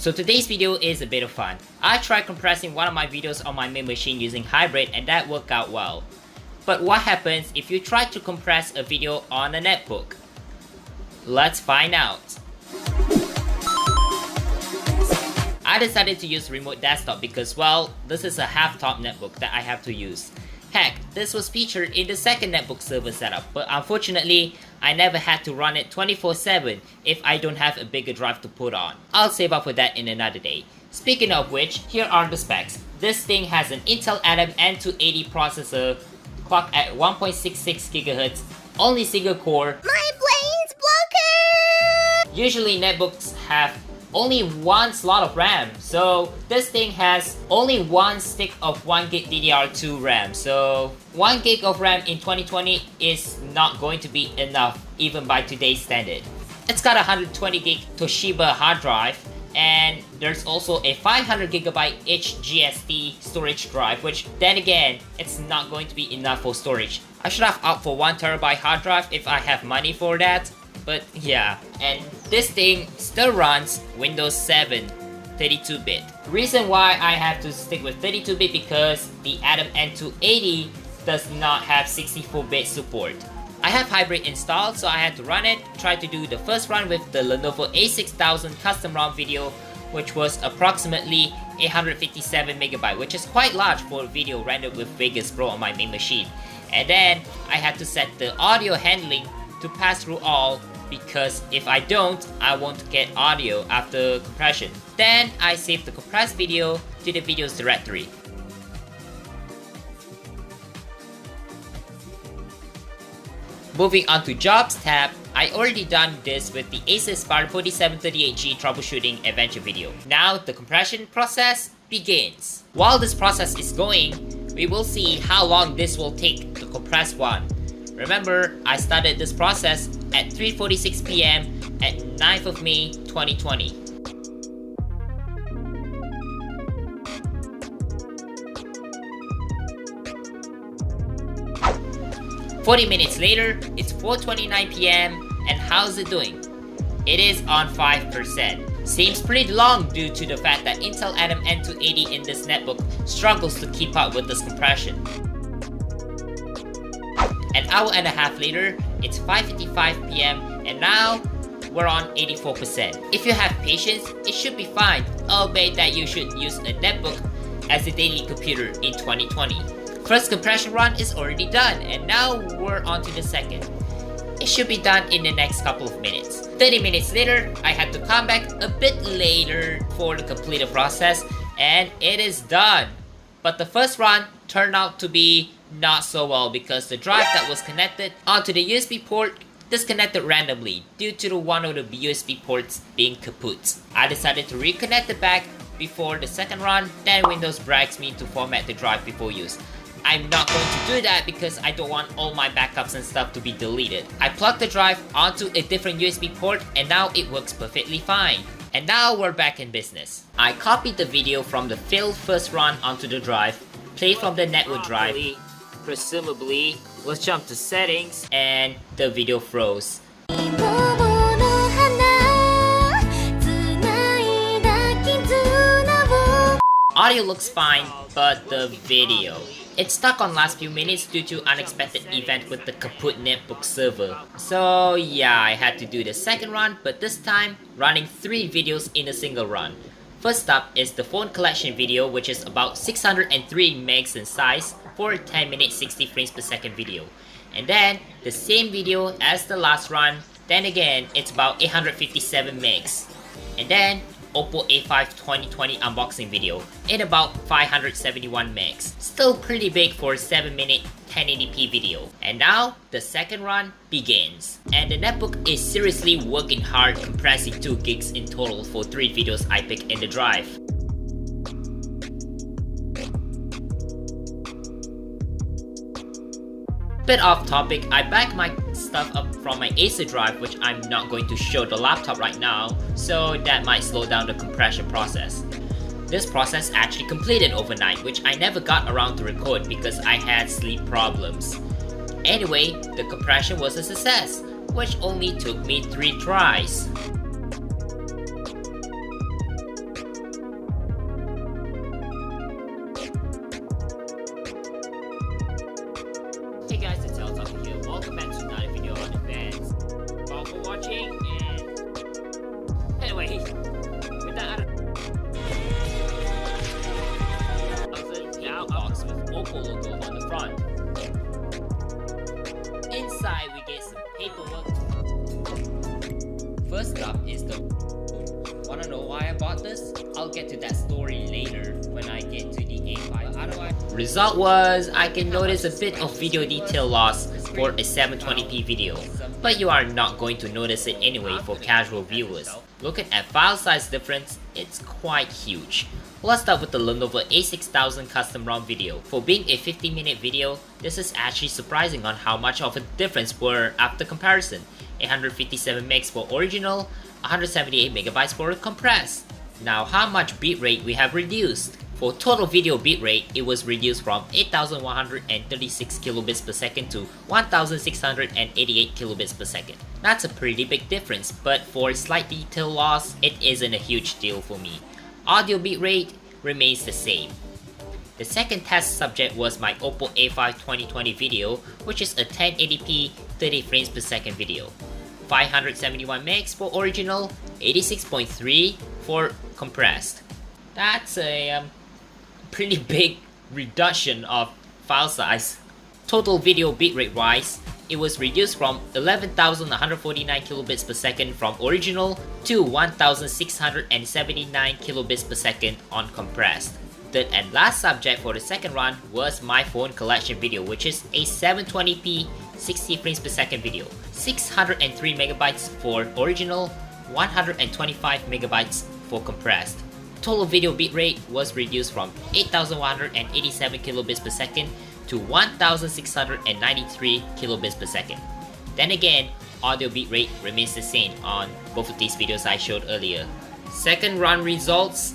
So today's video is a bit of fun. I tried compressing one of my videos on my main machine using hybrid and that worked out well. But what happens if you try to compress a video on a netbook? Let's find out. I decided to use remote desktop because, well, this is a half-top netbook that I have to use. Heck, this was featured in the second netbook server setup, but unfortunately, I never had to run it 24/7 if I don't have a bigger drive to put on. I'll save up for that in another day. Speaking of which, here are the specs. This thing has an Intel Atom N280 processor, clocked at 1.66 GHz, only single core. My brain's broken! Usually netbooks have only one slot of RAM, so this thing has only one stick of 1GB DDR2 RAM, so 1GB of RAM in 2020 is not going to be enough even by today's standard. It's got a 120GB Toshiba hard drive, and there's also a 500GB HGST storage drive, which then again, it's not going to be enough for storage. I should have opted for 1TB hard drive if I have money for that. But yeah, and this thing still runs Windows 7 32-bit. Reason why I have to stick with 32-bit because the Atom N280 does not have 64-bit support. I have hybrid installed, so I had to run it, try to do the first run with the Lenovo A6000 custom ROM video, which was approximately 857MB, which is quite large for a video rendered with Vegas Pro on my main machine. And then I had to set the audio handling to pass through all, because if I don't, I won't get audio after compression. Then I saved the compressed video to the videos directory. Moving on to Jobs tab, I already done this with the Asus Aspire 4738G troubleshooting adventure video. Now the compression process begins. While this process is going, we will see how long this will take to compress one. Remember, I started this process at 3:46 PM at 9th of May 2020. "40 minutes later, it's 4:29 PM, and how's it doing? It is on 5%. Seems pretty long due to the fact that Intel Atom N280 in this netbook struggles to keep up with this compression. An hour and a half later, it's 5:55 PM, and now we're on 84%. If you have patience, it should be fine, albeit that you should use a netbook as a daily computer in 2020. First compression run is already done, and now we're on to the second. It should be done in the next couple of minutes. 30 minutes later, I had to come back a bit later for the completed process, and it is done. But the first run turned out to be not so well because the drive that was connected onto the USB port disconnected randomly due to one of the USB ports being kaput. I decided to reconnect it back before the second run, then Windows brags me to format the drive before use. I'm not going to do that because I don't want all my backups and stuff to be deleted. I plugged the drive onto a different USB port and now it works perfectly fine. And now we're back in business. I copied the video from the failed first run onto the drive, played from the network drive, presumably. Let's jump to settings, and the video froze. Audio looks fine, but the video. It's stuck on last few minutes due to unexpected event with the kaput netbook server. So yeah, I had to do the second run, but this time running 3 videos in a single run. First up is the phone collection video, which is about 603 megs in size for a 10-minute 60 frames per second video. And then the same video as the last run, then again it's about 857 megs. And then Oppo A5 2020 unboxing video in about 571 megs. Still pretty big for a 7-minute 1080p video. And now the second run begins. And the netbook is seriously working hard compressing 2 gigs in total for 3 videos I picked in the drive. Bit off topic, I backed my stuff up from my Acer drive, which I'm not going to show the laptop right now, so that might slow down the compression process. This process actually completed overnight, which I never got around to record because I had sleep problems. Anyway, the compression was a success, which only took me 3 tries. Now box with Oppo logo on the front. Inside we get some paperwork. First up is the wanna know why I bought this? I'll get to that story later when I get to the A5. Result was I can notice a bit of video detail loss for a 720p video, but you are not going to notice it anyway for casual viewers. Looking at file size difference, it's quite huge. Let's start with the Lenovo A6000 custom ROM video. For being a 50-minute video, this is actually surprising on how much of a difference were after comparison. 157 megs for original, 178 megabytes for compressed. Now how much bitrate we have reduced? For total video bitrate, it was reduced from 8136 kilobits per second to 1688 kilobits per second. That's a pretty big difference, but for slight detail loss, it isn't a huge deal for me. Audio bitrate remains the same. The second test subject was my Oppo A5 2020 video, which is a 1080p 30 frames per second video. 571 megs for original, 86.3 for compressed. That's a pretty big reduction of file size. Total video bitrate wise, it was reduced from 11,149 kilobits per second from original to 1,679 kilobits per second on compressed. Third and last subject for the second run was my phone collection video, which is a 720p 60 frames per second video. 603 megabytes for original, 125 megabytes for compressed. Total video bitrate was reduced from 8,187 kilobits per second to 1,693 kilobits per second. Then again, audio bitrate remains the same on both of these videos I showed earlier. Second run results,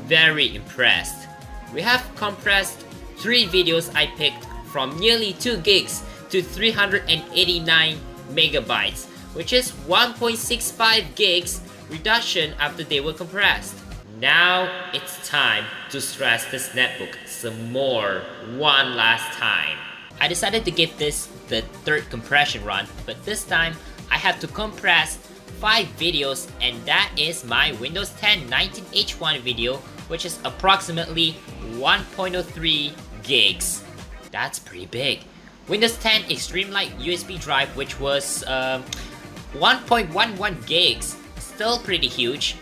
very impressed. We have compressed 3 videos I picked from nearly 2 gigs to 389 megabytes, which is 1.65 gigs reduction after they were compressed. Now it's time to stress this netbook some more one last time. I decided to give this the third compression run, but this time I have to compress 5 videos, and that is my Windows 10 19H1 video, which is approximately 1.03 gigs. That's pretty big. Windows 10 Extreme Light USB drive, which was 1.11 gigs, still pretty huge.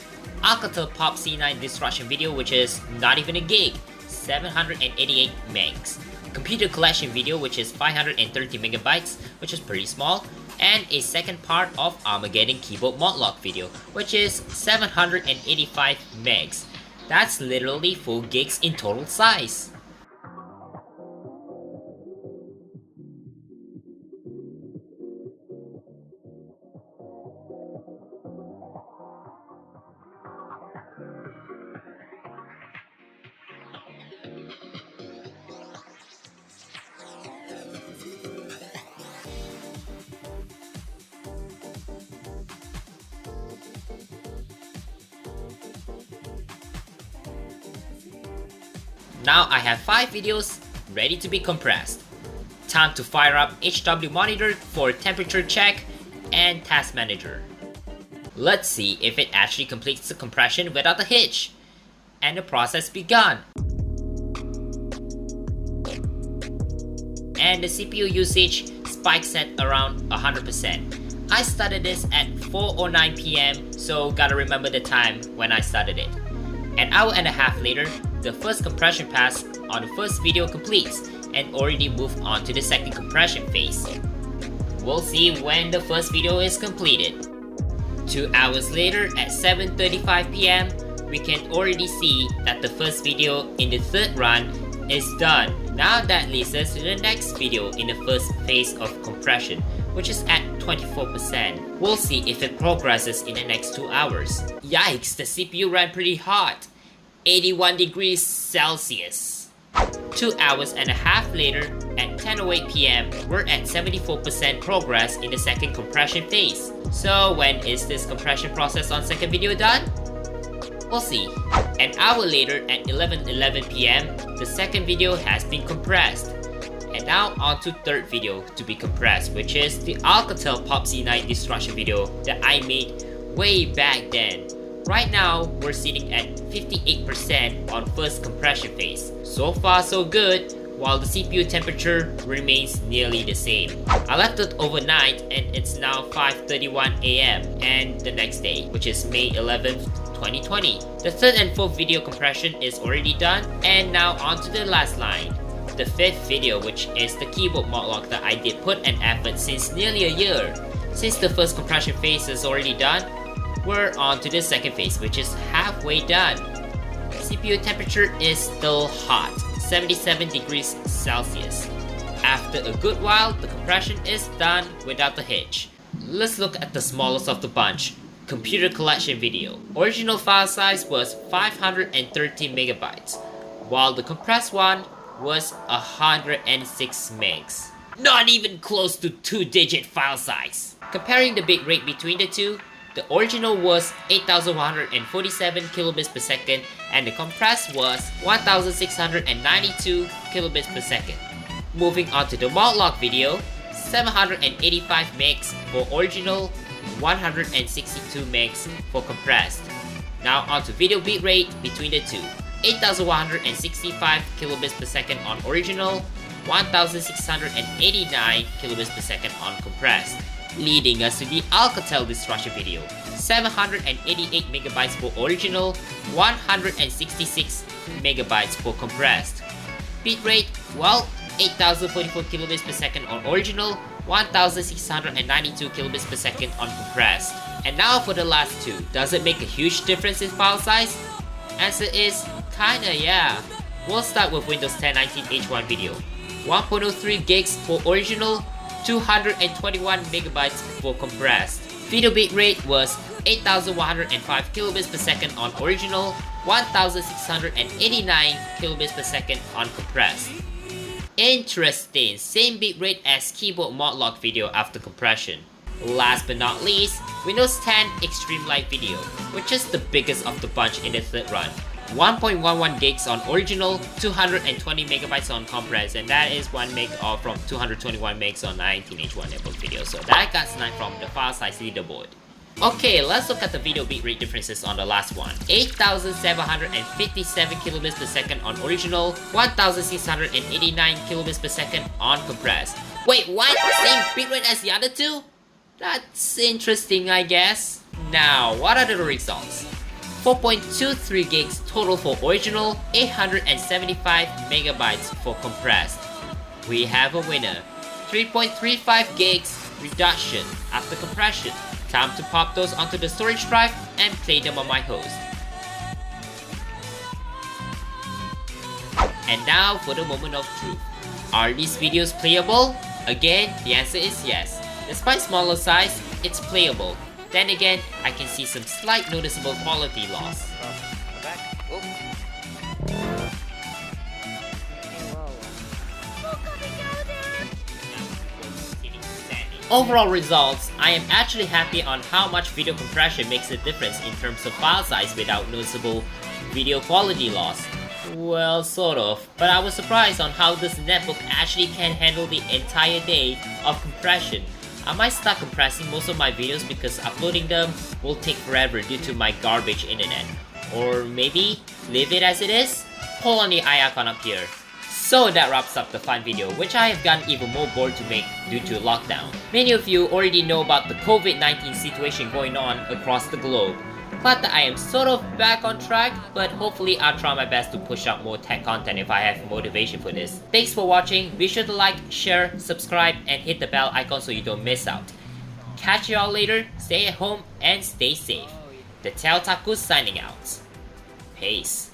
Alcatel Pop C9 destruction video, which is not even a gig, 788 megs. Computer collection video, which is 530 megabytes, which is pretty small. And a second part of Armageddon keyboard modlock video, which is 785 megs. That's literally 4 gigs in total size. Now I have 5 videos ready to be compressed. Time to fire up HW monitor for temperature check and task manager. Let's see if it actually completes the compression without a hitch. And the process begun. And the CPU usage spikes at around 100%. I started this at 4:09 PM, so gotta remember the time when I started it. An hour and a half later, the first compression pass on the first video completes and already moved on to the second compression phase. We'll see when the first video is completed. 2 hours later at 7:35 PM, we can already see that the first video in the third run is done. Now that leads us to the next video in the first phase of compression, which is at 24%. We'll see if it progresses in the next 2 hours. Yikes, the CPU ran pretty hot. 81 degrees Celsius. 2 hours and a half later, at 10:08 PM, we're at 74% progress in the second compression phase. So when is this compression process on second video done? We'll see. An hour later at 11:11 PM, the second video has been compressed. And now on to third video to be compressed, which is the Alcatel Pop C9 destruction video that I made way back then. Right now, we're sitting at 58% on first compression phase. So far so good, while the CPU temperature remains nearly the same. I left it overnight and it's now 5:31 AM and the next day, which is May 11th, 2020. The third and fourth video compression is already done, and now on to the last line. The fifth video, which is the keyboard mod lock that I did put an effort since nearly a year. Since the first compression phase is already done, we're on to the second phase, which is halfway done. CPU temperature is still hot, 77 degrees Celsius. After a good while, the compression is done without the hitch. Let's look at the smallest of the bunch, computer collection video. Original file size was 530 megabytes, while the compressed one was 106 megs. Not even close to 2-digit file size. Comparing the bitrate between the two, the original was 8147 kilobits per second and the compressed was 1692 kilobits per second. Moving on to the mod lock video, 785 megs for original, 162 megs for compressed. Now on to video bitrate between the two, 8165 kilobits per second on original, 1689 kilobits per second on compressed. Leading us to the Alcatel destruction video, 788 megabytes for original, 166 megabytes for compressed. Bitrate, well, 8044 kilobits per second on original, 1692 kilobits per second on compressed. And now for the last two, does it make a huge difference in file size? Answer is kinda yeah. We'll start with Windows 10 19H1 video, 1.03 gigs for original, 221 megabytes for compressed. Video bitrate was 8105 kilobits per second on original, 1689 kilobits per second on compressed. Interesting, same bitrate as keyboard mod lock video after compression. Last but not least, Windows 10 Extreme Light video, which is the biggest of the bunch in the third run. 1.11 gigs on original, 220 megabytes on compressed, and that is 1 meg off from 221 megs on 19H1 netbook video, so that got sniped from the file size leaderboard. Okay, let's look at the video bitrate differences on the last one. 8757 kilobits per second on original, 1689 kilobits per second on compressed. Wait, what? Same bitrate as the other two? That's interesting, I guess. Now, what are the results? 4.23 gigs total for original, 875 megabytes for compressed. We have a winner. 3.35 gigs reduction after compression. Time to pop those onto the storage drive and play them on my host. And now for the moment of truth. Are these videos playable? Again, the answer is yes. Despite smaller size, it's playable. Then again, I can see some slight noticeable quality loss. Overall results, I am actually happy on how much video compression makes a difference in terms of file size without noticeable video quality loss. Well, sort of, but I was surprised on how this netbook actually can handle the entire day of compression. I might start compressing most of my videos because uploading them will take forever due to my garbage internet. Or maybe leave it as it is? Pull on the eye icon up here. So that wraps up the fun video, which I have gotten even more bored to make due to lockdown. Many of you already know about the COVID-19 situation going on across the globe. Glad that I am sort of back on track, but hopefully I'll try my best to push out more tech content if I have motivation for this. Thanks for watching, be sure to like, share, subscribe, and hit the bell icon so you don't miss out. Catch you all later, stay at home, and stay safe. TheTechOtaku signing out. Peace.